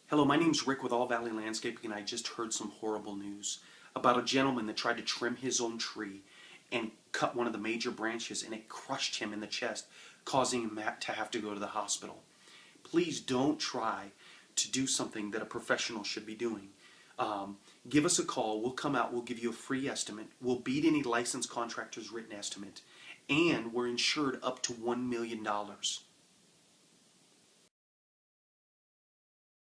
Hello, my name's Rick with All Valley Landscaping, and I just heard some horrible news about a gentleman that tried to trim his own tree and cut one of the major branches, and it crushed him in the chest, causing him to have to go to the hospital. Please don't try to do something that a professional should be doing. Give us a call. We'll come out. We'll give you a free estimate. We'll beat any licensed contractor's written estimate, and we're insured up to $1 million.